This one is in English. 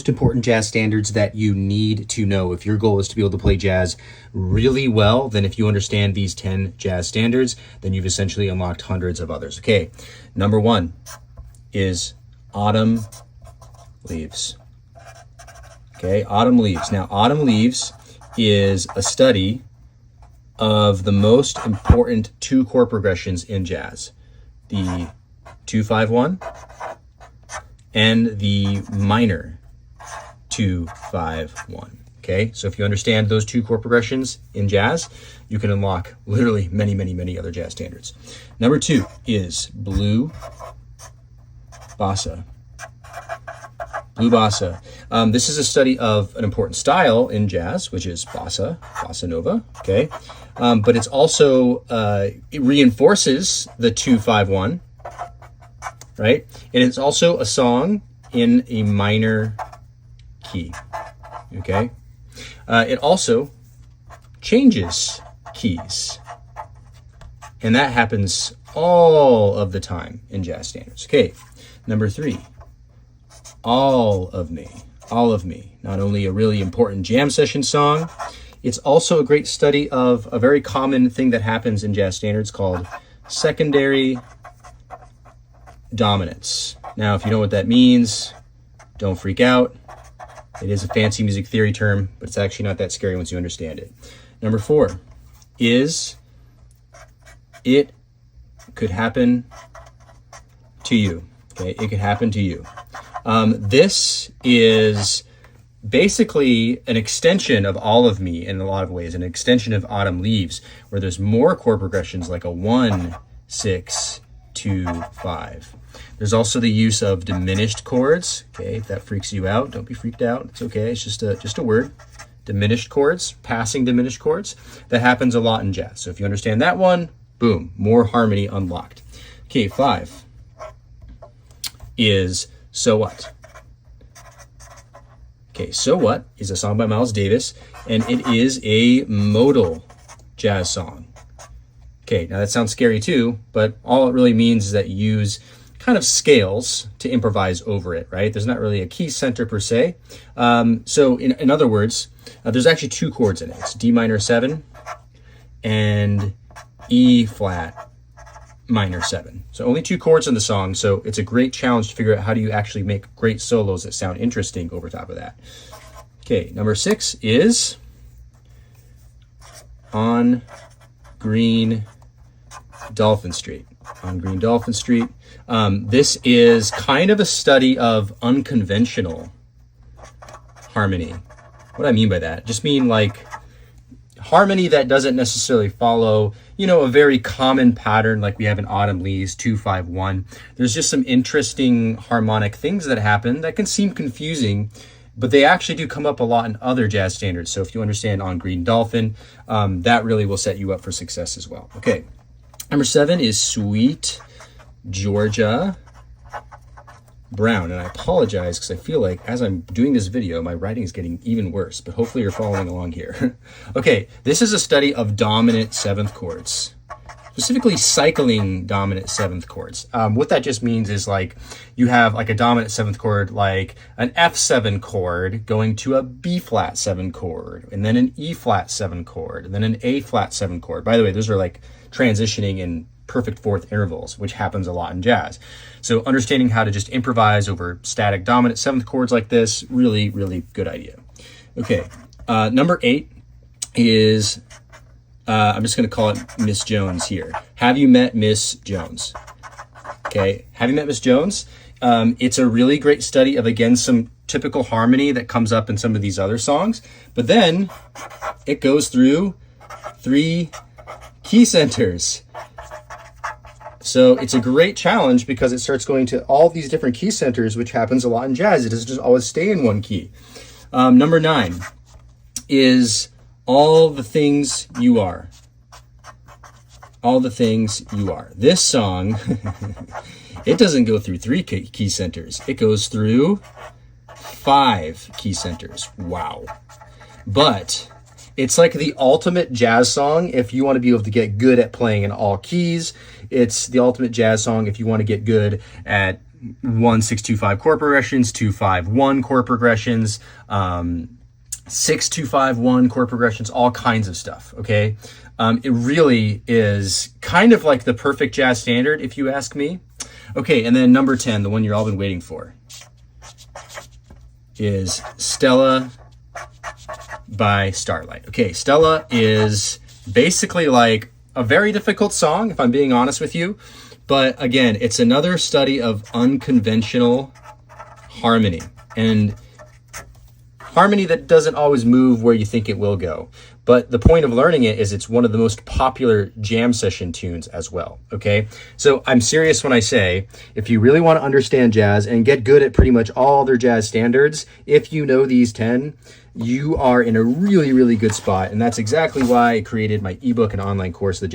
important jazz standards that you need to know. If your goal is to be able to play jazz really well, then if you understand these 10 jazz standards, then you've essentially unlocked hundreds of others. Okay, number 1 is autumn leaves. Okay, autumn leaves. Now, autumn leaves is a study of the most important 2 chord progressions in jazz. The 2-5-1 and the minor 2-5-1. Okay, so if you understand those 2 chord progressions in jazz, you can unlock literally many other jazz standards. Number 2 is blue bossa. Blue bossa. This is a study of an important style in jazz, which is bossa nova. Okay, but it's also it reinforces the 2-5-1, right? And it's also a song in a minor key. Okay, it also changes keys, and that happens all of the time in jazz standards. Okay, number 3. All of Me. All of Me. Not only a really important jam session song, it's also a great study of a very common thing that happens in jazz standards called secondary dominance. Now, if you know what that means, don't freak out. It is a fancy music theory term, but it's actually not that scary once you understand it. Number 4 is it could happen to you. Okay, it could happen to you. This is basically an extension of All of Me in a lot of ways, an extension of Autumn Leaves, where there's more chord progressions like a 1, 6, 2, 5. There's also the use of diminished chords. Okay, if that freaks you out, don't be freaked out. It's okay. It's just a word. Diminished chords, passing diminished chords. That happens a lot in jazz. So if you understand that one, boom, more harmony unlocked. Okay, 5 is So What. Okay, So What is a song by Miles Davis, and it is a modal jazz song. Okay, now that sounds scary too, but all it really means is that you use kind of scales to improvise over it, right? There's not really a key center per se. So in other words, there's actually 2 chords in it. It's D minor 7 and E flat minor 7. So only 2 chords in the song, so it's a great challenge to figure out how do you actually make great solos that sound interesting over top of that. Okay, number 6 is On Green Dolphin Street. On Green Dolphin Street. This is kind of a study of unconventional harmony. What do I mean by that? Just mean like harmony that doesn't necessarily follow, a very common pattern like we have in Autumn Leaves, 2-5-1. There's just some interesting harmonic things that happen that can seem confusing, but they actually do come up a lot in other jazz standards. So if you understand On Green Dolphin, that really will set you up for success as well. Okay, number 7 is Sweet Georgia Brown, and I apologize because I feel like as I'm doing this video, my writing is getting even worse, but hopefully you're following along here. Okay, this is a study of dominant 7th chords, specifically cycling dominant 7th chords. What that just means is like you have like a dominant 7th chord, like an F7 chord going to a B flat 7 chord, and then an E flat 7 chord, and then an A flat 7 chord. By the way, those are like transitioning in perfect 4th intervals, which happens a lot in jazz. So understanding how to just improvise over static dominant 7th chords like this, really good idea. Okay, number 8 is, I'm just going to call it Miss Jones here. Have you met Miss Jones? Okay, have you met Miss Jones? It's a really great study of, again, some typical harmony that comes up in some of these other songs, but then it goes through 3 key centers. So it's a great challenge because it starts going to all these different key centers, which happens a lot in jazz. It doesn't just always stay in one key. Number 9 is All the Things You Are. All the Things You Are. This song, it doesn't go through 3 key centers. It goes through 5 key centers. Wow. But it's like the ultimate jazz song if you want to be able to get good at playing in all keys. It's the ultimate jazz song if you want to get good at 1-6-2-5 chord progressions, 2-5-1 chord progressions, 6-2-5-1 chord progressions, all kinds of stuff, okay? It really is kind of like the perfect jazz standard, if you ask me. Okay, and then number 10, the one you've all been waiting for, is Stella by Starlight. Okay, Stella is basically like a very difficult song, if I'm being honest with you. But again, it's another study of unconventional harmony, and harmony that doesn't always move where you think it will go. But the point of learning it is it's one of the most popular jam session tunes as well, okay? So I'm serious when I say, if you really want to understand jazz and get good at pretty much all their jazz standards, if you know these 10, you are in a really, really good spot. And that's exactly why I created my ebook and online course, The